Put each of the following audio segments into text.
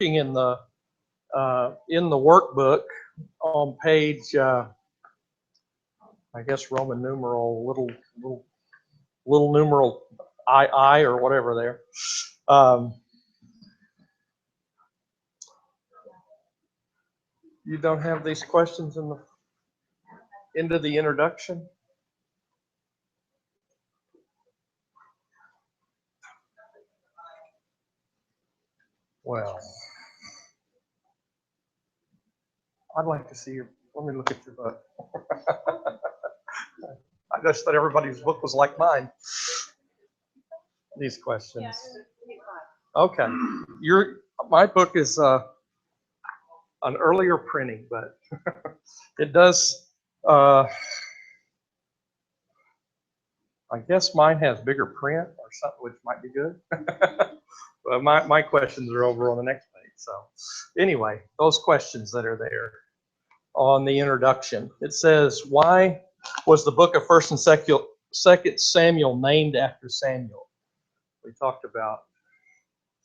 looking in the workbook on page, I guess Roman numeral little numeral II or whatever there. You don't have these questions in the into the introduction? Well, I'd like to see your, let me look at your book. I just thought everybody's book was like mine. These questions. Okay. My book is an earlier printing, but it does, I guess mine has bigger print or something, which might be good. But my questions are over on the next page. So anyway, those questions that are there on the introduction. It says, why was the book of 1st and 2nd Samuel named after Samuel? We talked about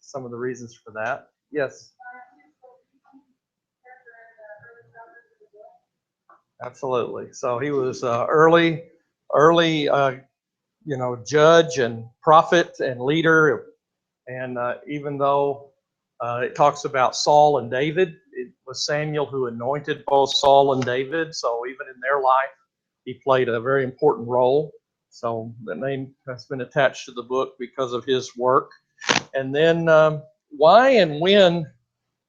some of the reasons for that. Yes. Absolutely. So he was early, judge and prophet and leader. And even though it talks about Saul and David, it was Samuel who anointed both Saul and David. So even in their life, he played a very important role. So the name has been attached to the book because of his work. And then why and when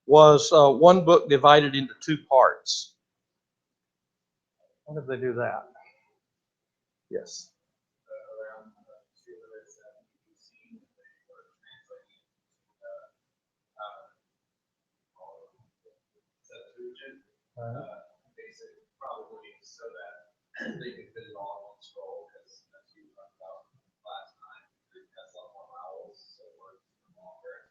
was one book divided into 2 parts? When did they do that? Yes. Around 207 BC, they were translating Septuagint, basically probably so that they could fit it all in one scroll, because as you talked about last time, Greek has a lot more vowels, so words are longer.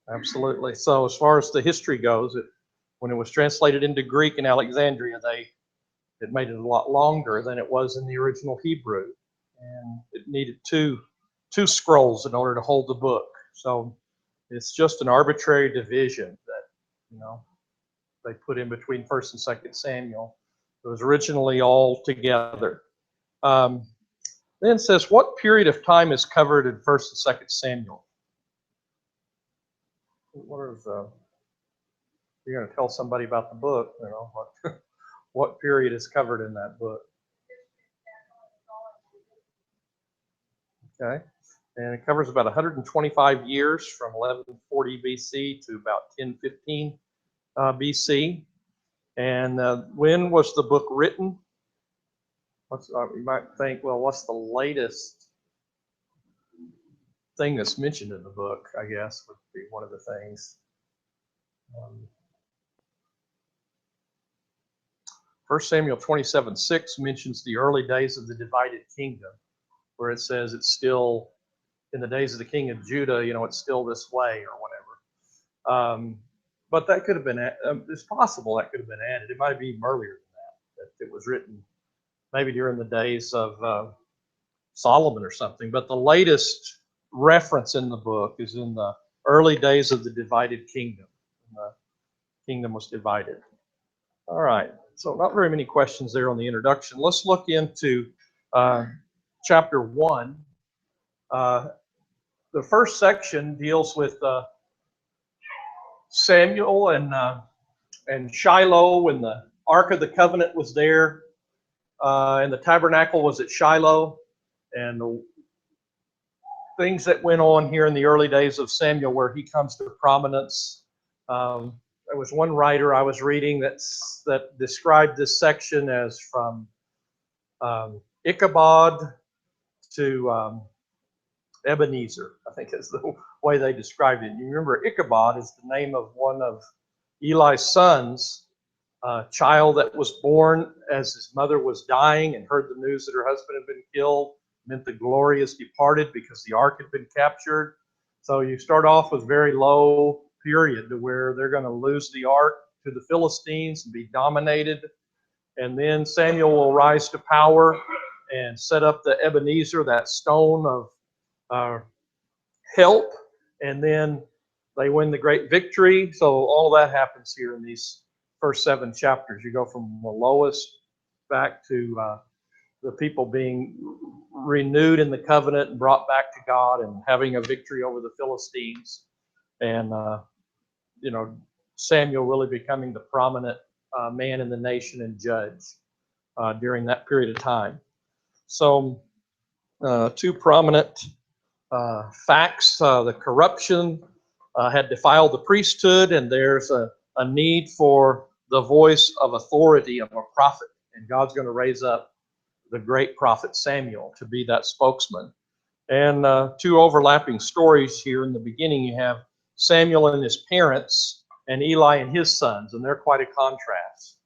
Absolutely. So as far as the history goes, when it was translated into Greek in Alexandria, it made it a lot longer than it was in the original Hebrew, and it needed two scrolls in order to hold the book. So it's just an arbitrary division that they put in between 1st and 2nd Samuel. It was originally all together. Then it says, what period of time is covered in 1st and 2nd Samuel? You're going to tell somebody about the book, what period is covered in that book? Okay. And it covers about 125 years from 1140 BC to about 1015 BC. And when was the book written? You might think, well, what's the latest thing that's mentioned in the book, I guess, would be one of the things. 1 Samuel 27:6 mentions the early days of the divided kingdom, where it says it's still, in the days of the king of Judah, it's still this way or whatever. But that could have been, it's possible that could have been added. It might be even earlier than that it was written maybe during the days of Solomon or something. But the latest reference in the book is in the early days of the divided kingdom. The kingdom was divided. All right. So not very many questions there on the introduction. Let's look into chapter 1. The first section deals with Samuel and Shiloh, when the Ark of the Covenant was there, and the tabernacle was at Shiloh, and the things that went on here in the early days of Samuel where he comes to prominence. There was one writer I was reading that described this section as from Ichabod to Ebenezer, I think is the way they described it. You remember Ichabod is the name of one of Eli's sons, a child that was born as his mother was dying and heard the news that her husband had been killed, meant the glory has departed because the ark had been captured. So you start off with very low period to where they're going to lose the ark to the Philistines and be dominated. And then Samuel will rise to power and set up the Ebenezer, that stone of help. And then they win the great victory. So all of that happens here in these first 7 chapters. You go from the lowest back to the people being renewed in the covenant and brought back to God and having a victory over the Philistines. And, Samuel really becoming the prominent man in the nation and judge during that period of time. So, 2 prominent facts. The corruption had defiled the priesthood, and there's a need for the voice of authority of a prophet. And God's going to raise up the great prophet Samuel to be that spokesman. And 2 overlapping stories here. In the beginning, you have Samuel and his parents, and Eli and his sons, and they're quite a contrast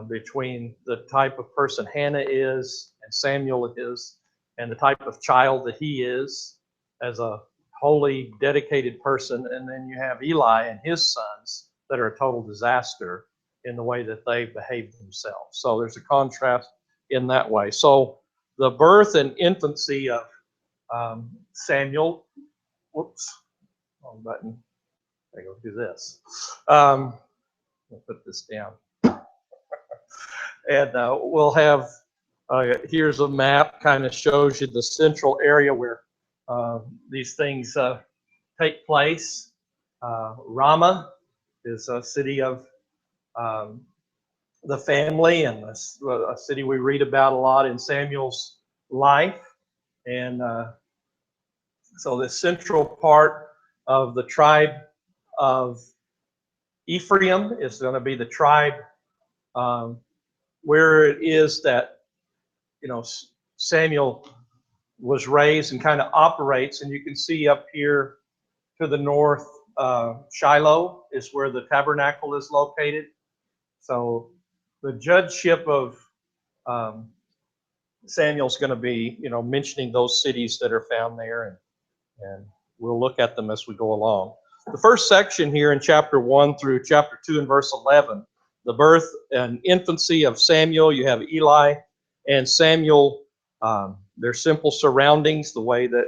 between the type of person Hannah is and Samuel is, and the type of child that he is as a holy, dedicated person. And then you have Eli and his sons that are a total disaster in the way that they behave themselves. So there's a contrast in that way. So the birth and infancy of Samuel, wrong button. I go do this. I'll put this down. And we'll have, here's a map, kind of shows you the central area where these things take place. Ramah is a city of the family, and a city we read about a lot in Samuel's life. And so the central part of the tribe of Ephraim is going to be the tribe where it is that, Samuel was raised and kind of operates. And you can see up here to the north, Shiloh is where the tabernacle is located. So the judgeship of Samuel's going to be, mentioning those cities that are found there, and we'll look at them as we go along. The first section here in chapter 1 through chapter 2 and verse 11, the birth and infancy of Samuel. You have Eli and Samuel, their simple surroundings, the way that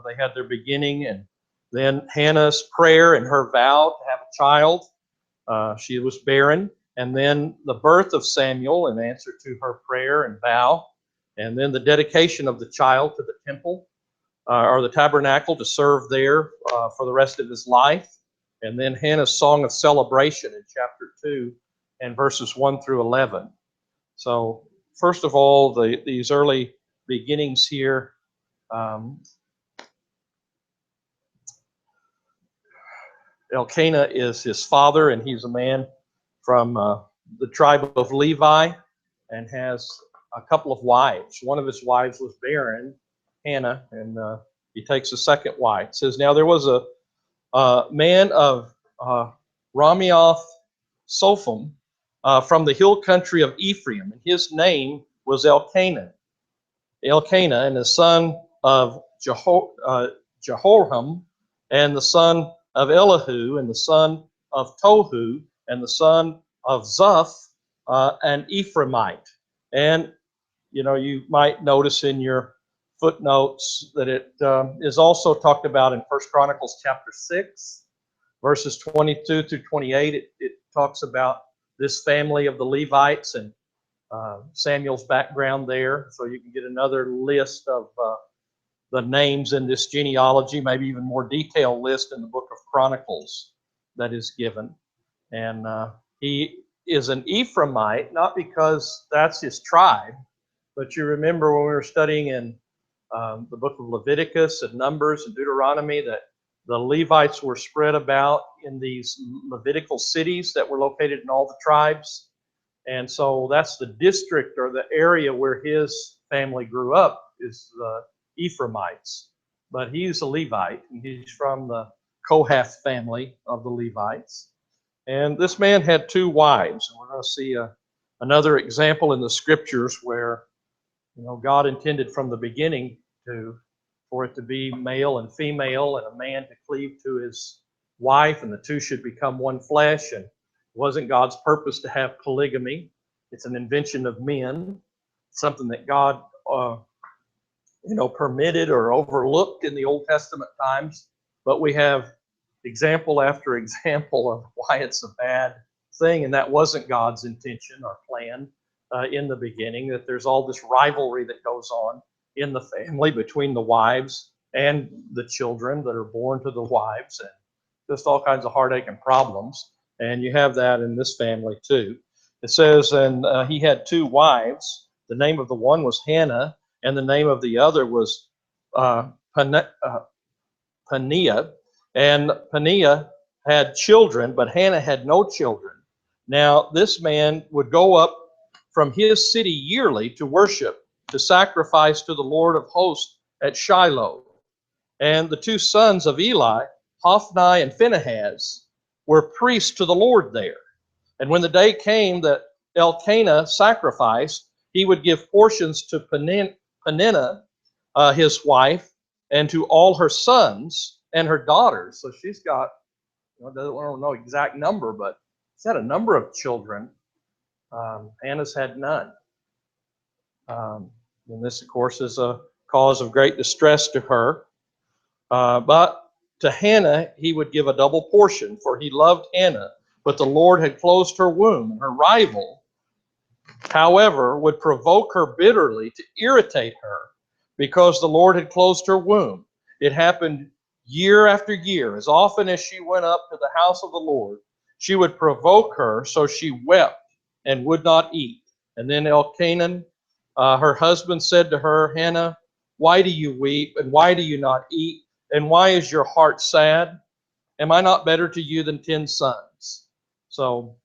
they had their beginning, and then Hannah's prayer and her vow to have a child. She was barren. And then the birth of Samuel in answer to her prayer and vow. And then the dedication of the child to the temple or the tabernacle to serve there for the rest of his life. And then Hannah's song of celebration in chapter 2 and verses 1 through 11. So first of all, these early beginnings here. Elkanah is his father, and he's a man from the tribe of Levi and has a couple of wives. One of his wives was barren, Hannah, and he takes a second wife. It says, now there was a man of Ramioth Sophim from the hill country of Ephraim, and his name was Elkanah, and the son of Jehoram, and the son of Elihu, and the son of Tohu, and the son of Zuph, an Ephraimite. And, you might notice in your footnotes that it is also talked about in 1 Chronicles chapter 6, verses 22 through 28. It talks about this family of the Levites and Samuel's background there. So you can get another list of the names in this genealogy, maybe even more detailed list in the book of Chronicles that is given. And he is an Ephraimite, not because that's his tribe, but you remember when we were studying in the book of Leviticus and Numbers and Deuteronomy that the Levites were spread about in these Levitical cities that were located in all the tribes. And so that's the district or the area where his family grew up, is the Ephraimites. But he's a Levite, and he's from the Kohath family of the Levites. And this man had 2 wives. And we're going to see another example in the scriptures where, God intended from the beginning for it to be male and female, and a man to cleave to his wife, and the 2 should become one flesh. And it wasn't God's purpose to have polygamy. It's an invention of men, something that God permitted or overlooked in the Old Testament times. But we have example after example of why it's a bad thing, and that wasn't God's intention or plan in the beginning, that there's all this rivalry that goes on in the family between the wives and the children that are born to the wives, and just all kinds of heartache and problems. And you have that in this family too. It says, and he had two wives. The name of the one was Hannah, and the name of the other was Peninnah. And Peninnah had children, but Hannah had no children. Now, this man would go up from his city yearly to worship, to sacrifice to the Lord of hosts at Shiloh. And the two sons of Eli, Hophni and Phinehas, were priests to the Lord there. And when the day came that Elkanah sacrificed, he would give portions to Peninnah, his wife, and to all her sons and her daughters. So she's got, I don't know exact number, but she's had a number of children. Hannah's had none. And this, of course, is a cause of great distress to her. But to Hannah, he would give a double portion, for he loved Hannah. But the Lord had closed her womb, and her rival, however, would provoke her bitterly to irritate her, because the Lord had closed her womb. It happened year after year. As often as she went up to the house of the Lord, she would provoke her, so she wept and would not eat. And then Elkanah, her husband, said to her, Hannah, why do you weep, and why do you not eat? And why is your heart sad? Am I not better to you than 10 sons? So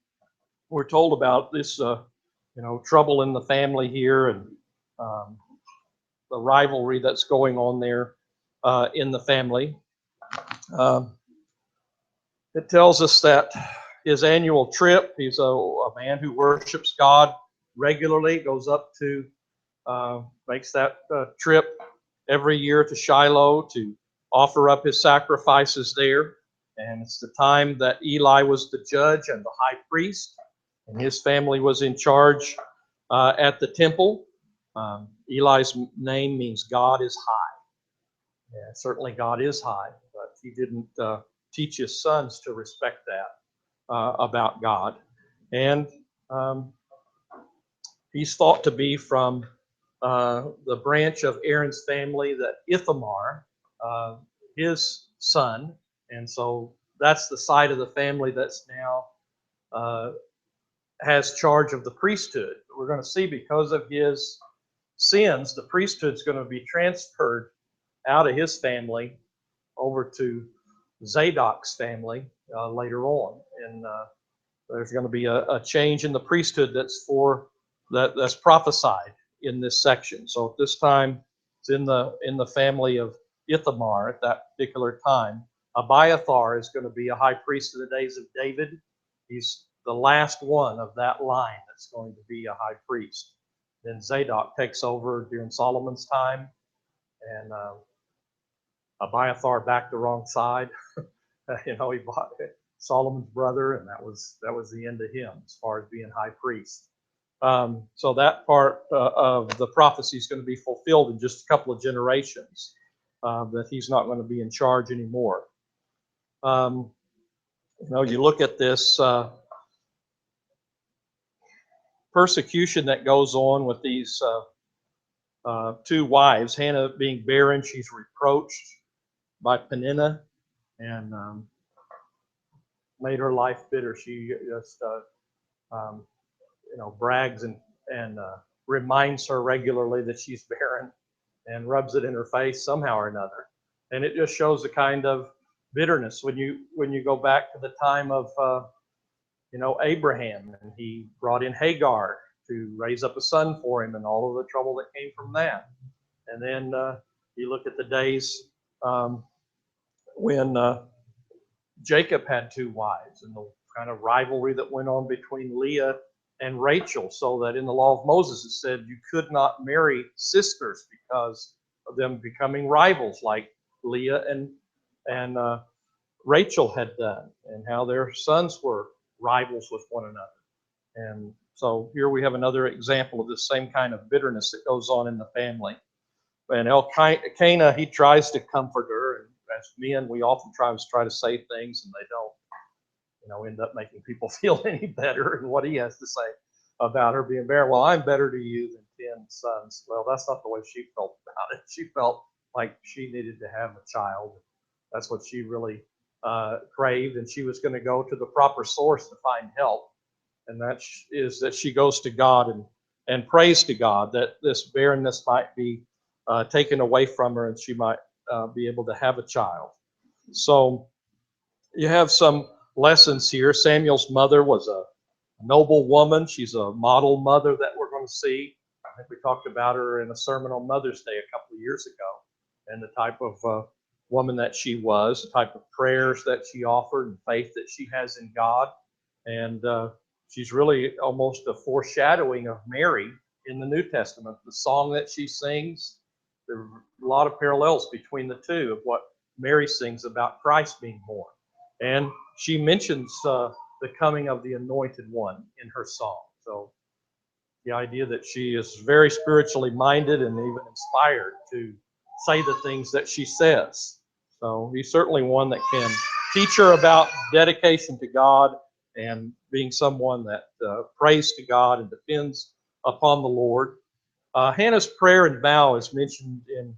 we're told about this, trouble in the family here, and the rivalry that's going on there in the family. It tells us that his annual trip, he's a man who worships God regularly, goes up to, makes that trip every year to Shiloh to offer up his sacrifices there. And it's the time that Eli was the judge and the high priest, and his family was in charge at the temple. Eli's name means God is high. Yeah, certainly God is high, but he didn't teach his sons to respect that about God. And he's thought to be from the branch of Aaron's family that Ithamar, his son, and so that's the side of the family that's now has charge of the priesthood. We're going to see because of his sins, the priesthood's going to be transferred out of his family over to Zadok's family later on, and there's going to be a change in the priesthood that's prophesied in this section. So at this time, it's in the family of Ithamar at that particular time. Abiathar is going to be a high priest of the days of David. He's the last one of that line that's going to be a high priest. Then Zadok takes over during Solomon's time, and Abiathar backed the wrong side. He bought Solomon's brother, and that was the end of him as far as being high priest. So that part of the prophecy is going to be fulfilled in just a couple of generations, that he's not going to be in charge anymore. You look at this persecution that goes on with these two wives. Hannah being barren, she's reproached by Peninnah and made her life bitter. She just brags and reminds her regularly that she's barren and rubs it in her face somehow or another. And it just shows the kind of bitterness when you go back to the time of Abraham, and he brought in Hagar to raise up a son for him, and all of the trouble that came from that. And then you look at the days when Jacob had two wives, and the kind of rivalry that went on between Leah and Rachel, so that in the law of Moses it said you could not marry sisters because of them becoming rivals, like Leah and Rachel had done, and how their sons were rivals with one another. And so here we have another example of this same kind of bitterness that goes on in the family. And Elkanah, he tries to comfort her as men, we often try to say things and they don't, end up making people feel any better in what he has to say about her being barren. Well, I'm better to you than 10 sons. Well, that's not the way she felt about it. She felt like she needed to have a child. That's what she really craved, and she was going to go to the proper source to find help. And that is that she goes to God and prays to God that this barrenness might be taken away from her and she might be able to have a child. So you have some lessons here. Samuel's mother was a noble woman. She's a model mother that we're going to see. I think we talked about her in a sermon on Mother's Day a couple of years ago, and the type of woman that she was, the type of prayers that she offered, and faith that she has in God. And she's really almost a foreshadowing of Mary in the New Testament. The song that she sings, there are a lot of parallels between the two of what Mary sings about Christ being born. And she mentions the coming of the Anointed One in her song. So the idea that she is very spiritually minded and even inspired to say the things that she says. So he's certainly one that can teach her about dedication to God and being someone that prays to God and depends upon the Lord. Hannah's prayer and vow is mentioned in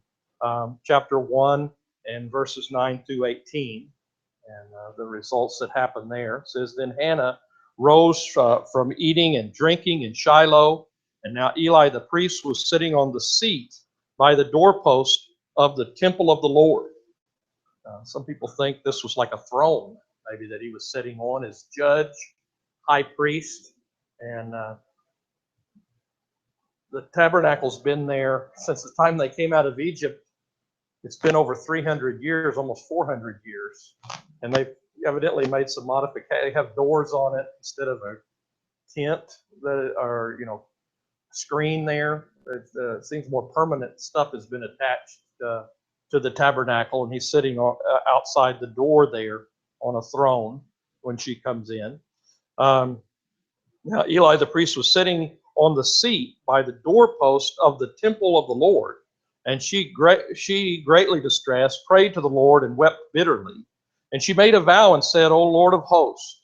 chapter 1 and verses 9 through 18. And the results that happen there. It says, then Hannah rose from eating and drinking in Shiloh, and now Eli the priest was sitting on the seat by the doorpost of the temple of the Lord. Some people think this was like a throne, maybe that he was sitting on as judge, high priest, and the tabernacle's been there since the time they came out of Egypt. It's been over 300 years, almost 400 years, and they've evidently made some modifications. They have doors on it instead of a tent that are, screen there. It seems more permanent stuff has been attached to the tabernacle, and he's sitting outside the door there on a throne when she comes in. Now Eli the priest was sitting on the seat by the doorpost of the temple of the Lord, and she greatly distressed, prayed to the Lord, and wept bitterly. And she made a vow and said, O Lord of hosts,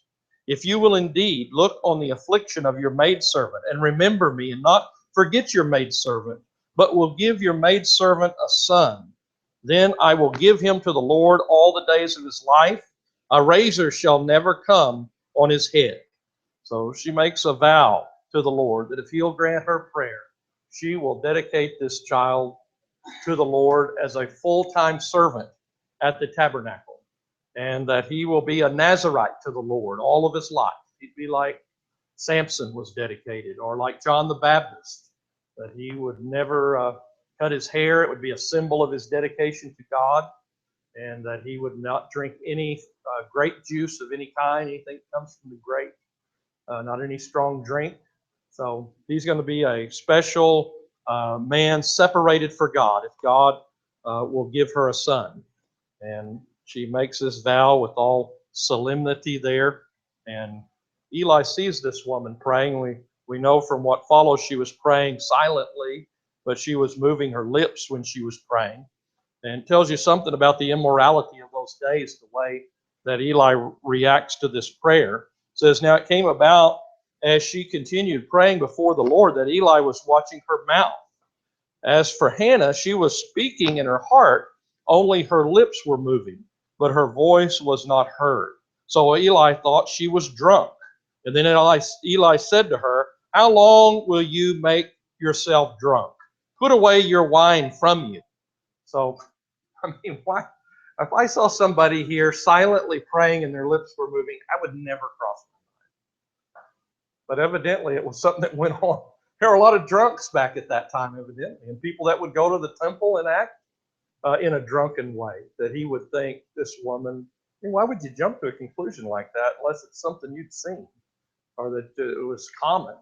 if you will indeed look on the affliction of your maidservant, and remember me, and not forget your maidservant, but will give your maidservant a son, then I will give him to the Lord all the days of his life. A razor shall never come on his head. So she makes a vow to the Lord that if he'll grant her prayer, she will dedicate this child to the Lord as a full-time servant at the tabernacle, and that he will be a Nazirite to the Lord all of his life. He'd be like Samson was dedicated, or like John the Baptist, that he would never cut his hair. It would be a symbol of his dedication to God, and that he would not drink any grape juice of any kind, anything that comes from the grape, not any strong drink. So he's going to be a special man separated for God if God will give her a son. And she makes this vow with all solemnity there. And Eli sees this woman praying. We know from what follows she was praying silently, but she was moving her lips when she was praying. And it tells you something about the immorality of those days, the way that Eli reacts to this prayer. It says, now it came about as she continued praying before the Lord that Eli was watching her mouth. As for Hannah, she was speaking in her heart, only her lips were moving, but her voice was not heard. So Eli thought she was drunk. And then Eli said to her, how long will you make yourself drunk? Put away your wine from you. So, why? If I saw somebody here silently praying and their lips were moving, I would never cross my mind. But evidently it was something that went on. There were a lot of drunks back at that time, evidently, and people that would go to the temple and act in a drunken way, that he would think this woman, why would you jump to a conclusion like that unless it's something you'd seen or that it was common?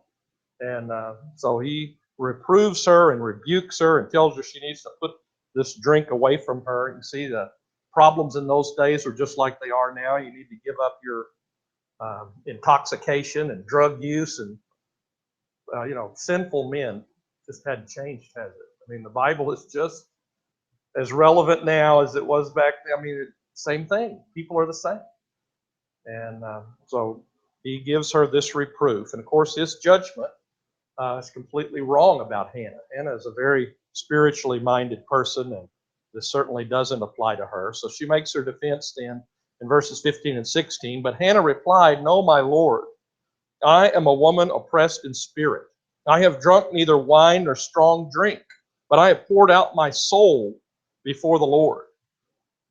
And so he reproves her and rebukes her and tells her she needs to put this drink away from her. You see, the problems in those days were just like they are now. You need to give up your intoxication and drug use, and sinful men just hadn't changed, has it? I mean, the Bible is just as relevant now as it was back then. I mean, same thing. People are the same. And so he gives her this reproof. And of course, his judgment is completely wrong about Hannah. Hannah is a very spiritually minded person, and this certainly doesn't apply to her. So she makes her defense then in verses 15 and 16. But Hannah replied, "No, my Lord, I am a woman oppressed in spirit. I have drunk neither wine nor strong drink, but I have poured out my soul before the Lord.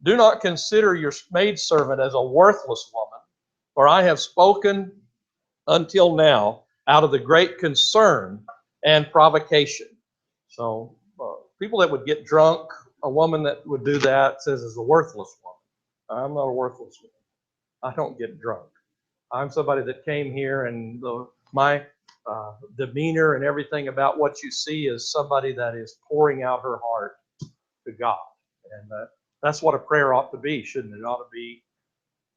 Do not consider your maidservant as a worthless woman, for I have spoken until now out of the great concern and provocation." So people that would get drunk, a woman that would do that says is a worthless woman. I'm not a worthless woman. I don't get drunk. I'm somebody that came here, and my demeanor and everything about what you see is somebody that is pouring out her heart to God. And that's what a prayer ought to be, shouldn't it? It ought to be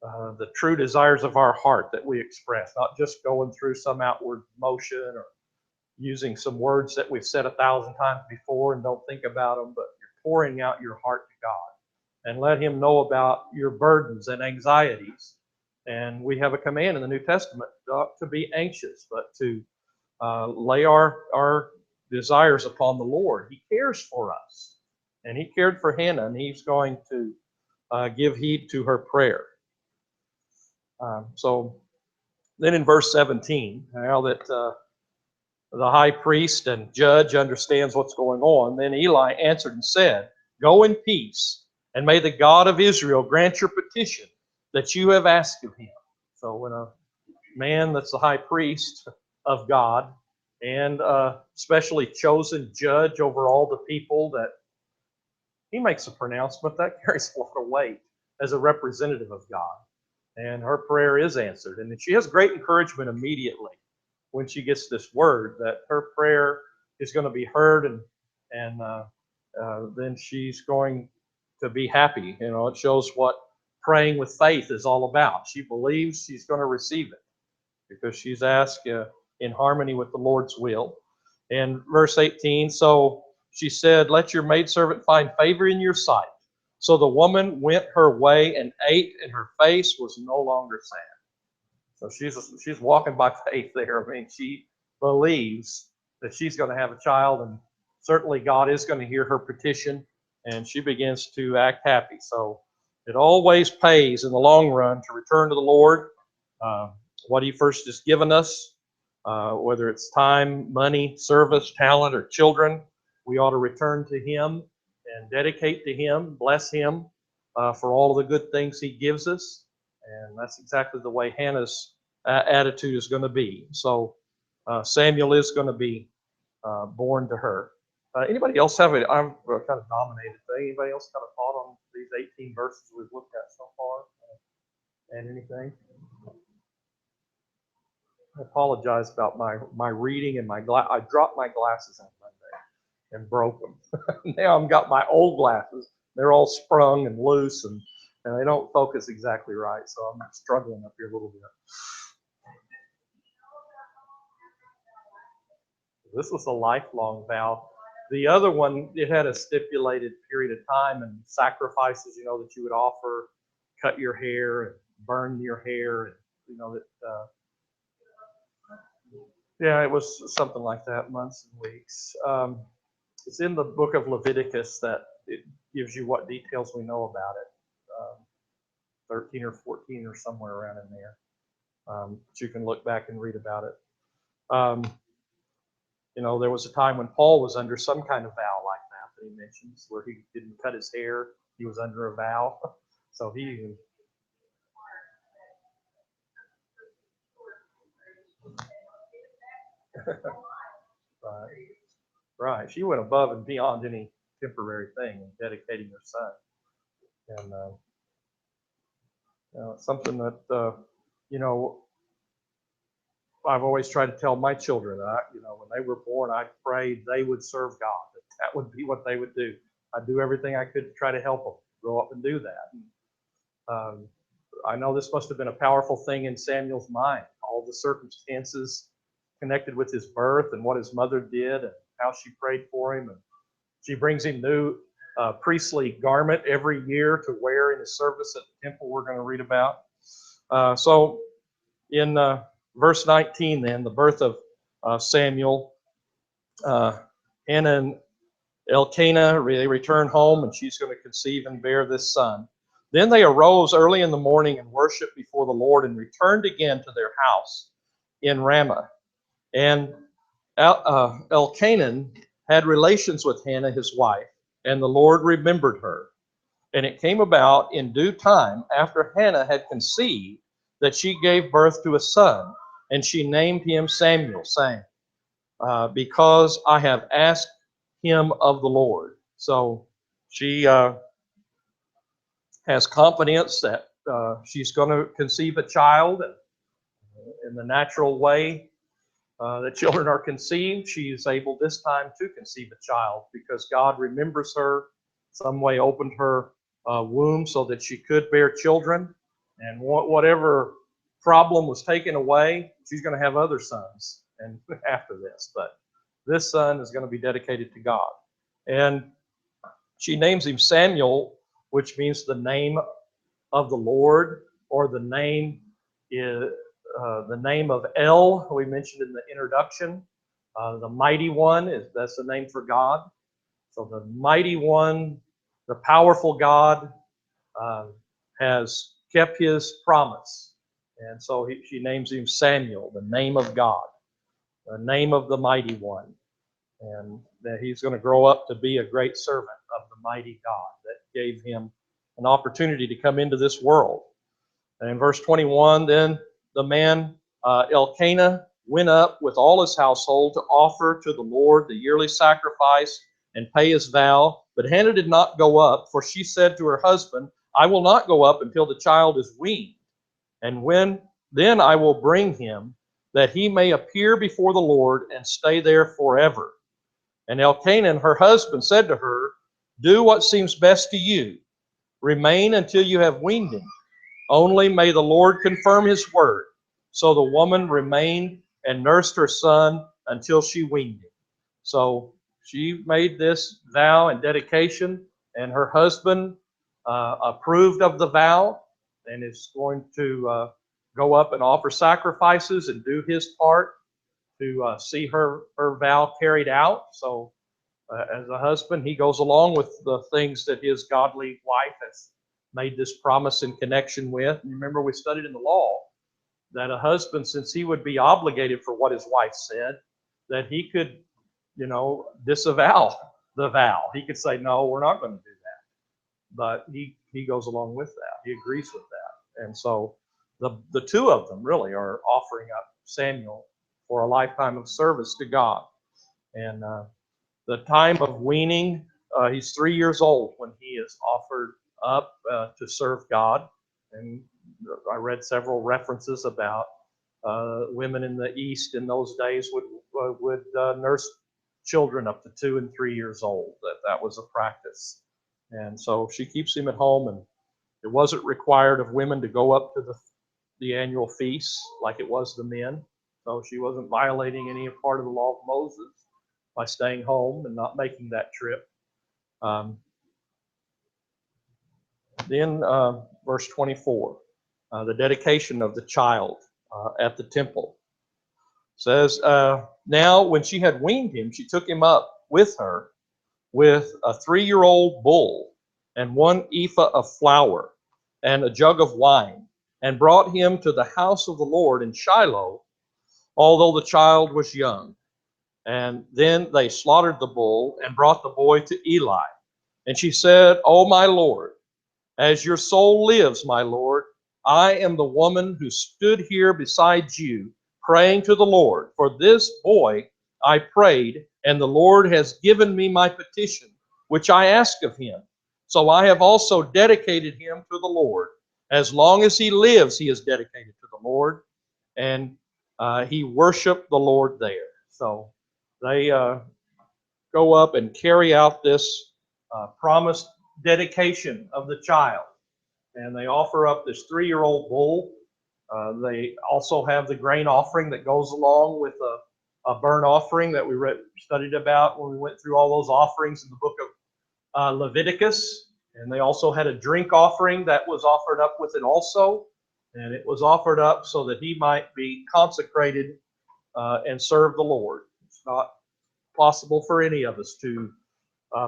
the true desires of our heart that we express, not just going through some outward motion or using some words that we've said 1,000 times before and don't think about them, but you're pouring out your heart to God and let Him know about your burdens and anxieties. And we have a command in the New Testament not to be anxious, but to lay our desires upon the Lord. He cares for us, and He cared for Hannah, and He's going to give heed to her prayer. So then in verse 17, now that the high priest and judge understands what's going on, then Eli answered and said, "Go in peace, and may the God of Israel grant your petition that you have asked of Him." So when a man that's the high priest of God and specially chosen judge over all the people, that he makes a pronouncement that carries a lot of weight as a representative of God. And her prayer is answered. And she has great encouragement immediately when she gets this word that her prayer is going to be heard, and then she's going to be happy. You know, it shows what praying with faith is all about. She believes she's going to receive it because she's asked in harmony with the Lord's will. And verse 18, so she said, "Let your maidservant find favor in your sight." So the woman went her way and ate, and her face was no longer sad. So she's walking by faith there. I mean, she believes that she's going to have a child, and certainly God is going to hear her petition, and she begins to act happy. So it always pays in the long run to return to the Lord. What He first has given us, whether it's time, money, service, talent, or children, we ought to return to Him and dedicate to Him, bless Him for all of the good things He gives us. And that's exactly the way Hannah's attitude is going to be. So Samuel is going to be born to her. Anybody else have a, I'm kind of dominated thing. Anybody else got a thought on these 18 verses we've looked at so far? And anything? I apologize about my reading and my I dropped my glasses on Monday and broke them. Now I've got my old glasses. They're all sprung and loose, and they don't focus exactly right. So I'm struggling up here a little bit. This was a lifelong vow. The other one, it had a stipulated period of time and sacrifices, you know, that you would offer, cut your hair and burn your hair, and you know that. Yeah, it was something like that, months and weeks. It's in the book of Leviticus that it gives you what details we know about it. 13 or 14 or somewhere around in there. But you can look back and read about it. You know, there was a time when Paul was under some kind of vow like that he mentions, where he didn't cut his hair. He was under a vow. So he. Right. Right. She went above and beyond any temporary thing in dedicating her son. And something that, you know, I've always tried to tell my children that, you know, when they were born, I prayed they would serve God. That would be what they would do. I'd do everything I could to try to help them grow up and do that. I know this must have been a powerful thing in Samuel's mind, all the circumstances connected with his birth and what his mother did and how she prayed for him. And she brings him priestly garment every year to wear in his service at the temple we're going to read about. So in verse 19 then, the birth of Samuel, Hannah and Elkanah, they return home, and she's going to conceive and bear this son. Then they arose early in the morning and worshiped before the Lord and returned again to their house in Ramah. And Elkanah had relations with Hannah, his wife, and the Lord remembered her. And it came about in due time, after Hannah had conceived, that she gave birth to a son, and she named him Samuel, saying, because I have asked him of the Lord. So she has confidence that she's going to conceive a child, and in the natural way that children are conceived, she is able this time to conceive a child because God remembers her, some way opened her womb so that she could bear children, and whatever problem was taken away, she's going to have other sons and after this. But this son is going to be dedicated to God. And she names him Samuel, which means the name of the Lord, or the name of El, we mentioned in the introduction. The mighty one, that's the name for God. So the mighty one, the powerful God, has kept his promise. And so she names him Samuel, the name of God, the name of the mighty one. And that he's going to grow up to be a great servant of the mighty God that gave him an opportunity to come into this world. And in verse 21, then the man Elkanah went up with all his household to offer to the Lord the yearly sacrifice and pay his vow. But Hannah did not go up, for she said to her husband, I will not go up until the child is weaned. And then I will bring him, that he may appear before the Lord and stay there forever. And Elkanah, her husband, said to her, do what seems best to you. Remain until you have weaned him. Only may the Lord confirm his word. So the woman remained and nursed her son until she weaned him. So she made this vow and dedication, and her husband approved of the vow and is going to go up and offer sacrifices and do his part to see her vow carried out. So as a husband, he goes along with the things that his godly wife has made this promise in connection with. And remember, we studied in the law that a husband, since he would be obligated for what his wife said, that he could, disavow the vow. He could say, no, we're not going to do that. But he goes along with that. He agrees with that. And so the two of them really are offering up Samuel for a lifetime of service to God. And the time of weaning, he's 3 years old when he is offered up to serve God. And I read several references about women in the East in those days would nurse children up to 2 and 3 years old. That was a practice. And so she keeps him at home, and it wasn't required of women to go up to the annual feasts like it was the men. So she wasn't violating any part of the law of Moses by staying home and not making that trip. Then verse 24, the dedication of the child at the temple says, now when she had weaned him, she took him up with her with a 3-year-old bull and 1 ephah of flour and a jug of wine, and brought him to the house of the Lord in Shiloh, although the child was young. And then they slaughtered the bull and brought the boy to Eli. And she said, O my Lord, as your soul lives, my Lord, I am the woman who stood here beside you, praying to the Lord. For this boy I prayed, and the Lord has given me my petition, which I asked of him. So I have also dedicated him to the Lord. As long as he lives, he is dedicated to the Lord. And he worshiped the Lord there. So they go up and carry out this promised dedication of the child. And they offer up this 3-year-old bull. They also have the grain offering that goes along with a burnt offering that we studied about when we went through all those offerings in the book Leviticus, and they also had a drink offering that was offered up with it also, and it was offered up so that he might be consecrated and serve the Lord. It's not possible for any of us to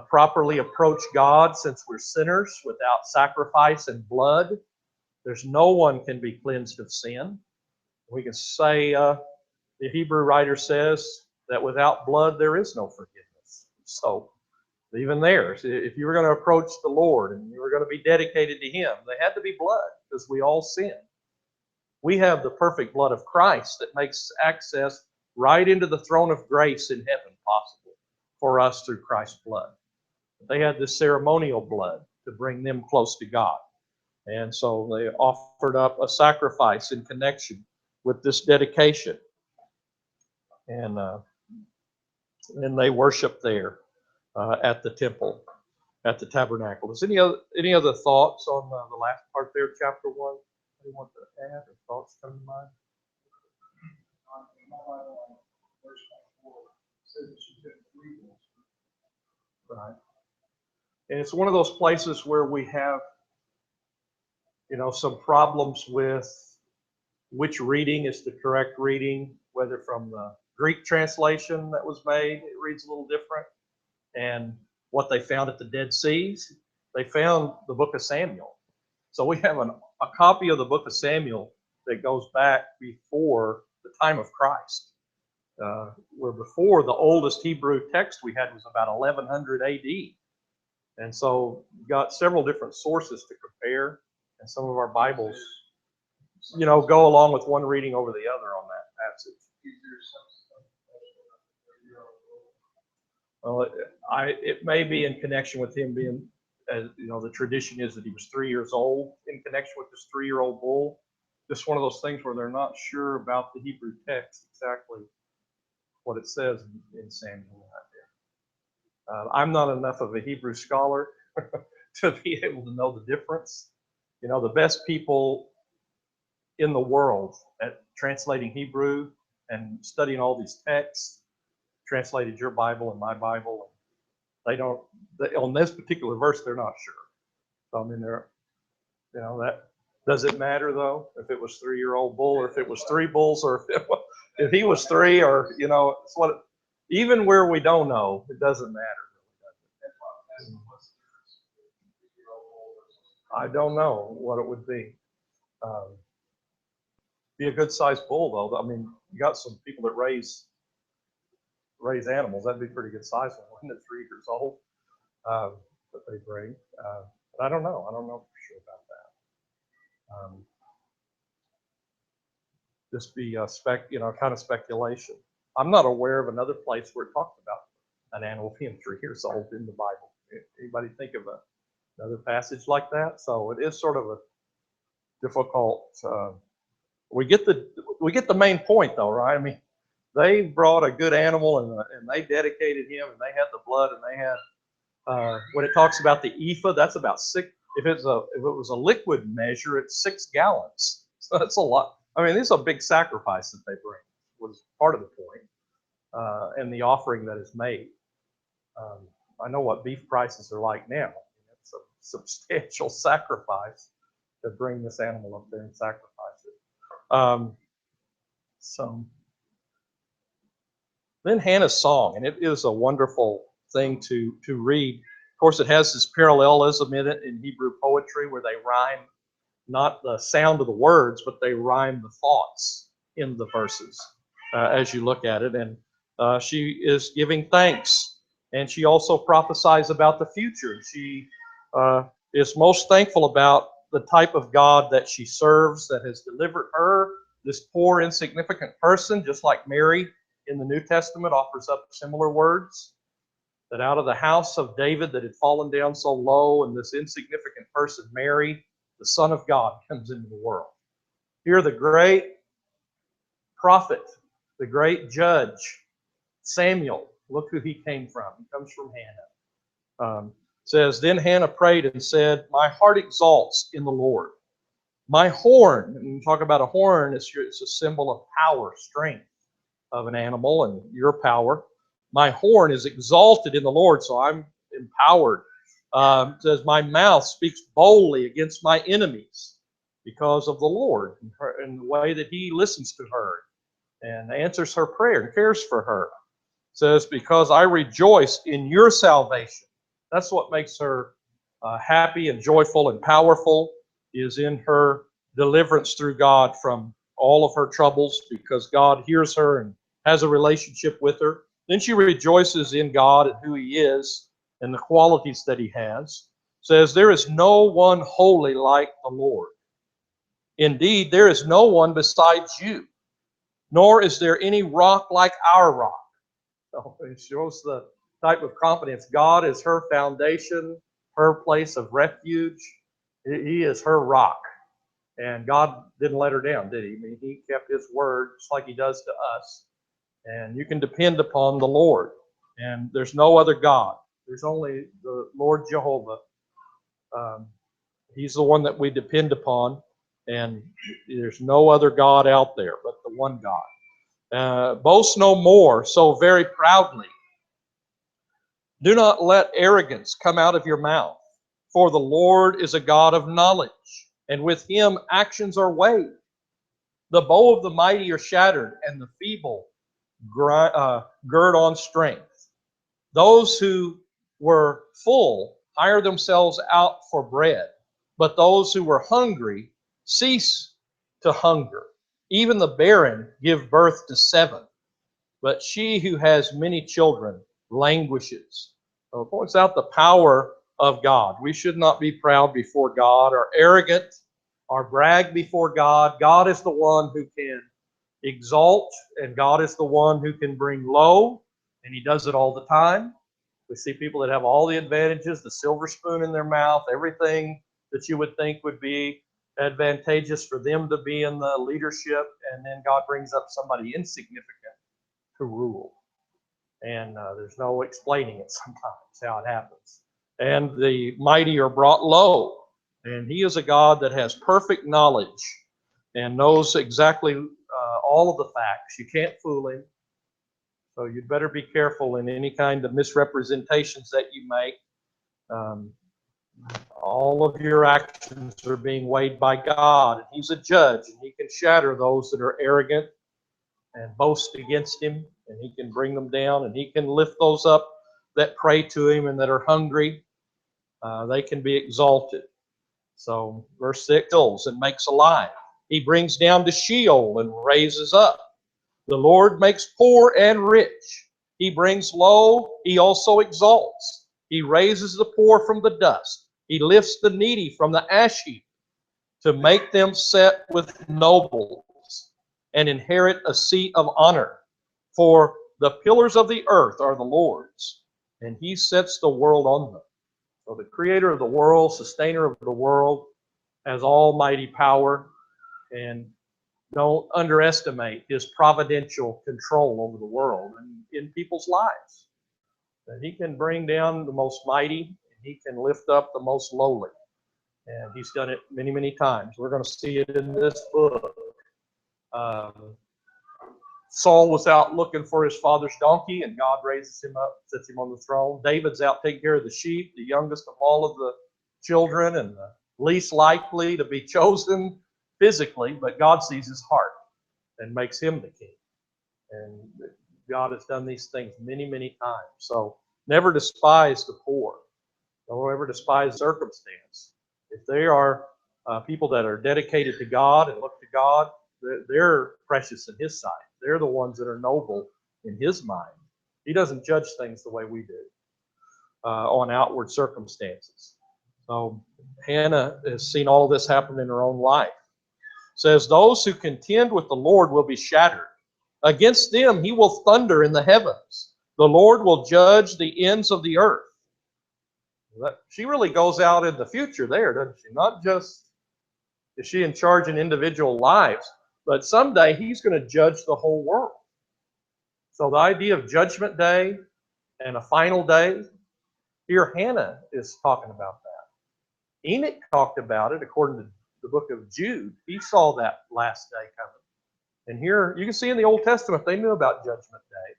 properly approach God since we're sinners without sacrifice and blood. There's no one can be cleansed of sin. We can say, the Hebrew writer says that without blood there is no forgiveness. So even there, if you were going to approach the Lord and you were going to be dedicated to Him, they had to be blood because we all sin. We have the perfect blood of Christ that makes access right into the throne of grace in heaven possible for us through Christ's blood. They had this ceremonial blood to bring them close to God. And so they offered up a sacrifice in connection with this dedication. And then they worshiped there at the temple, at the tabernacle. Is any other thoughts on the last part there, chapter 1? Anyone to add or thoughts come to mind? Right. And it's one of those places where we have, some problems with which reading is the correct reading, whether from the Greek translation that was made, it reads a little different, and what they found at the Dead Seas. They found the book of Samuel. So we have a copy of the book of Samuel that goes back before the time of Christ, where before the oldest Hebrew text we had was about 1100 AD. And so you've got several different sources to compare, and some of our Bibles, go along with one reading over the other on that passage. Well, it may be in connection with him being, as the tradition is that he was 3 years old in connection with this 3-year-old bull. Just one of those things where they're not sure about the Hebrew text exactly what it says in Samuel right there. I'm not enough of a Hebrew scholar to be able to know the difference. The best people in the world at translating Hebrew and studying all these texts translated your Bible and my Bible. On this particular verse, they're not sure. So, that does it matter though, if it was 3-year-old bull or if it was 3 bulls or if he was 3 or, it's even where we don't know, it doesn't matter. I don't know what it would be. Be a good sized bull though. I mean, you got some people that raise animals. That'd be a pretty good size one, wouldn't it? 3 years old that they bring. But I don't know. I don't know for sure about that. Just be kind of speculation. I'm not aware of another place where it talks about an animal being 3 years old in the Bible. Anybody think of another passage like that? So it is sort of a difficult. We get the main point though, right? I mean, they brought a good animal and they dedicated him, and they had the blood, and they had when it talks about the ephah, that's about 6. If it was a liquid measure, it's 6 gallons. So that's a lot. I mean, this is a big sacrifice that they bring. Was part of the point, and the offering that is made. I know what beef prices are like now. It's a substantial sacrifice to bring this animal up there and sacrifice it. So then Hannah's song, and it is a wonderful thing to read. Of course, it has this parallelism in it in Hebrew poetry where they rhyme not the sound of the words, but they rhyme the thoughts in the verses as you look at it. And she is giving thanks, and she also prophesies about the future. She is most thankful about the type of God that she serves that has delivered her, this poor, insignificant person, just like Mary in the New Testament offers up similar words, that out of the house of David that had fallen down so low, and this insignificant person, Mary, the Son of God, comes into the world. Here the great prophet, the great judge, Samuel, look who he came from. He comes from Hannah. Says, then Hannah prayed and said, my heart exalts in the Lord. My horn, and you talk about a horn, it's a symbol of power, strength of an animal and your power. My horn is exalted in the Lord, so I'm empowered It says, my mouth speaks boldly against my enemies because of the Lord and the way that he listens to her and answers her prayer and cares for her. It says, because I rejoice in your salvation. That's what makes her happy and joyful and powerful, is in her deliverance through God from all of her troubles, because God hears her and has a relationship with her. Then she rejoices in God and who he is and the qualities that he has. It says, there is no one holy like the Lord. Indeed, there is no one besides you, nor is there any rock like our rock. So it shows the type of confidence. God is her foundation, her place of refuge. He is her rock. And God didn't let her down, did he? I mean, he kept his word just like he does to us. And you can depend upon the Lord. And there's no other God. There's only the Lord Jehovah. He's the one that we depend upon. And there's no other God out there but the one God. Boast no more so very proudly. Do not let arrogance come out of your mouth, for the Lord is a God of knowledge, and with him actions are weighed. The bow of the mighty are shattered, and the feeble gird on strength. Those who were full hire themselves out for bread, but those who were hungry cease to hunger. Even the barren give birth to 7, but she who has many children languishes. So it points out the power of God. We should not be proud before God or arrogant or brag before God. God is the one who can exalt, and God is the one who can bring low, and he does it all the time. We see people that have all the advantages, the silver spoon in their mouth, everything that you would think would be advantageous for them to be in the leadership, and then God brings up somebody insignificant to rule. And there's no explaining it sometimes how it happens. And the mighty are brought low. And he is a God that has perfect knowledge and knows exactly all of the facts. You can't fool him. So you'd better be careful in any kind of misrepresentations that you make. All of your actions are being weighed by God. And he's a judge, and he can shatter those that are arrogant and boast against him, and he can bring them down, and he can lift those up that pray to him and that are hungry. They can be exalted. So verse 6, kills and makes alive. He brings down to Sheol and raises up. The Lord makes poor and rich. He brings low, he also exalts. He raises the poor from the dust. He lifts the needy from the ash heap to make them sit with nobles and inherit a seat of honor. For the pillars of the earth are the Lord's, and he sets the world on them. So the creator of the world, sustainer of the world, has almighty power, and don't underestimate his providential control over the world and in people's lives. That he can bring down the most mighty, and he can lift up the most lowly. And he's done it many, many times. We're going to see it in this book. Saul was out looking for his father's donkey, and God raises him up, sets him on the throne. David's out taking care of the sheep, the youngest of all of the children, and the least likely to be chosen physically, but God sees his heart and makes him the king. And God has done these things many, many times. So never despise the poor. Don't ever despise circumstance. If they are people that are dedicated to God and look to God, they're precious in his sight. They're the ones that are noble in his mind. He doesn't judge things the way we do on outward circumstances. So Hannah has seen all this happen in her own life. It says, those who contend with the Lord will be shattered. Against them he will thunder in the heavens. The Lord will judge the ends of the earth. She really goes out in the future there, doesn't she? Not just is she in charge in individual lives, but someday he's going to judge the whole world. So the idea of judgment day and a final day, here Hannah is talking about that. Enoch talked about it according to the book of Jude. He saw that last day coming. And here you can see in the Old Testament they knew about judgment day.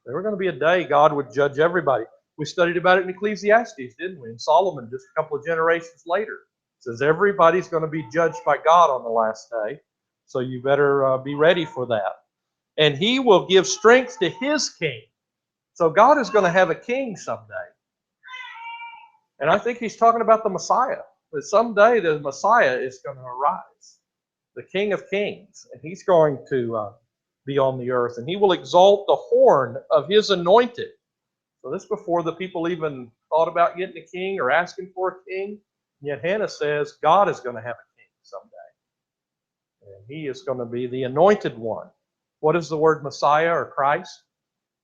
There was going to be a day God would judge everybody. We studied about it in Ecclesiastes, didn't we? And Solomon, just a couple of generations later, says everybody's going to be judged by God on the last day. So you better be ready for that. And he will give strength to his king. So God is going to have a king someday. And I think he's talking about the Messiah. That someday the Messiah is going to arise. The King of Kings. And he's going to be on the earth. And he will exalt the horn of his anointed. So this is before the people even thought about getting a king or asking for a king. And yet Hannah says God is going to have a king someday. And he is going to be the anointed one. What is the word Messiah or Christ?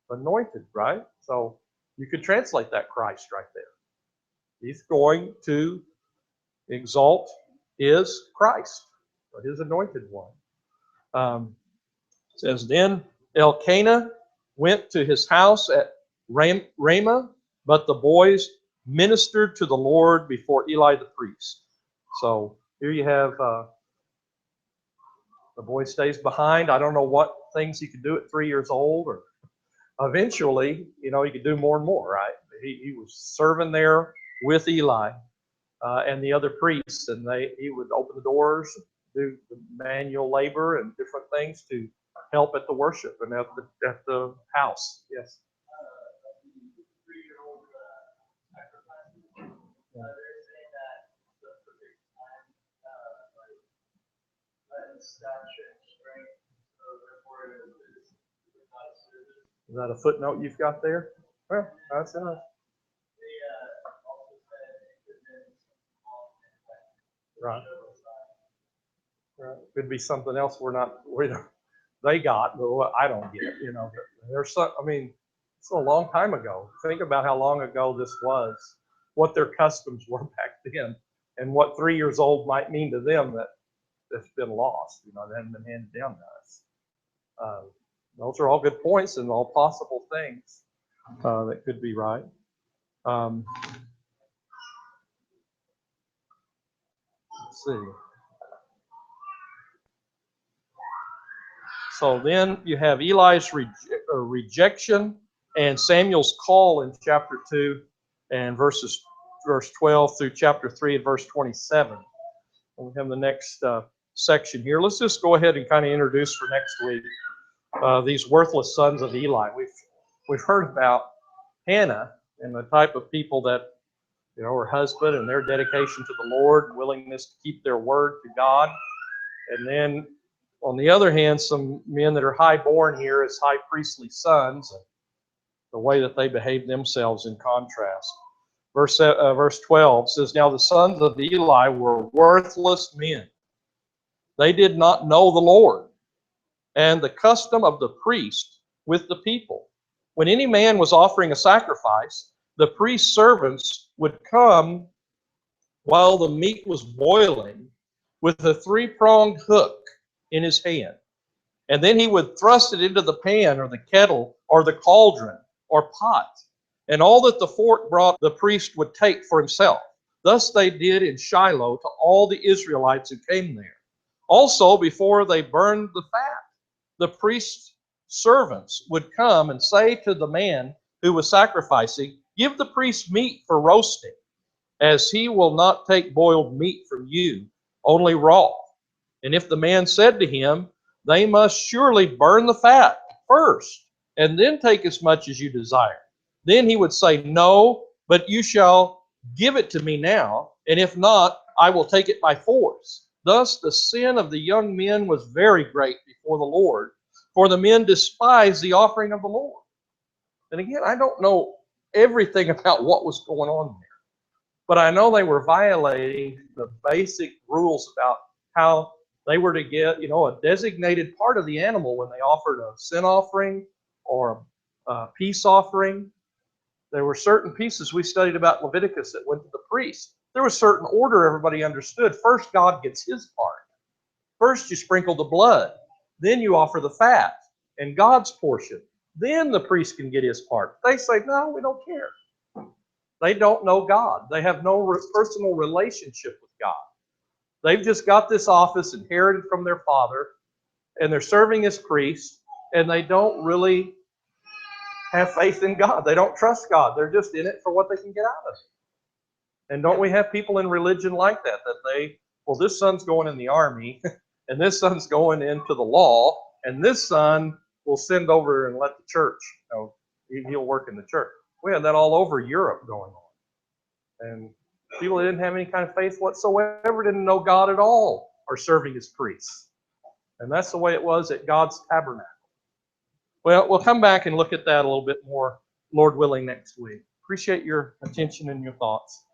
Anointed, right? So you could translate that Christ right there. He's going to exalt his Christ, or his anointed one. It says, then Elkanah went to his house at Ramah, but the boys ministered to the Lord before Eli the priest. So here you have the boy stays behind. I don't know what things he could do at 3 years old, or eventually, he could do more and more, right? He was serving there with Eli and the other priests, and he would open the doors, do the manual labor and different things to help at the worship and at the house. Yes. Is that a footnote you've got there? Well, that's enough. Right. Could be something else they got, but I don't get. There's some. It's a long time ago. Think about how long ago this was, what their customs were back then, and what 3 years old might mean to them that's been lost. That hadn't been handed down to us. Those are all good points and all possible things that could be right. Let's see. So then you have Eli's rejection and Samuel's call in chapter 2 and verse 12 through chapter 3 and verse 27. We have the next section here. Let's just go ahead and kind of introduce for next week these worthless sons of Eli. We've heard about Hannah and the type of people that, her husband and their dedication to the Lord, willingness to keep their word to God. And then, on the other hand, some men that are high-born here as high priestly sons, and the way that they behave themselves in contrast. Verse 12 says, now the sons of Eli were worthless men. They did not know the Lord, and the custom of the priest with the people. When any man was offering a sacrifice, the priest's servants would come while the meat was boiling with a three-pronged hook in his hand. And then he would thrust it into the pan or the kettle or the cauldron or pot. And all that the fork brought the priest would take for himself. Thus they did in Shiloh to all the Israelites who came there. Also, before they burned the fat, the priest's servants would come and say to the man who was sacrificing, give the priest meat for roasting, as he will not take boiled meat from you, only raw. And if the man said to him, they must surely burn the fat first, and then take as much as you desire. Then he would say, no, but you shall give it to me now, and if not, I will take it by force. Thus the sin of the young men was very great before the Lord, for the men despised the offering of the Lord. And again, I don't know everything about what was going on there, but I know they were violating the basic rules about how they were to get, a designated part of the animal when they offered a sin offering or a peace offering. There were certain pieces we studied about Leviticus that went to the priest. There was certain order everybody understood. First, God gets his part. First, you sprinkle the blood. Then you offer the fat and God's portion. Then the priest can get his part. They say, no, we don't care. They don't know God. They have no personal relationship with God. They've just got this office inherited from their father, and they're serving as priests, and they don't really have faith in God. They don't trust God. They're just in it for what they can get out of it. And don't we have people in religion like that? Well, this son's going in the army, and this son's going into the law, and this son will send over and let the church, he'll work in the church. We had that all over Europe going on. And people didn't have any kind of faith whatsoever, didn't know God at all, are serving as priests. And that's the way it was at God's tabernacle. Well, we'll come back and look at that a little bit more, Lord willing, next week. Appreciate your attention and your thoughts.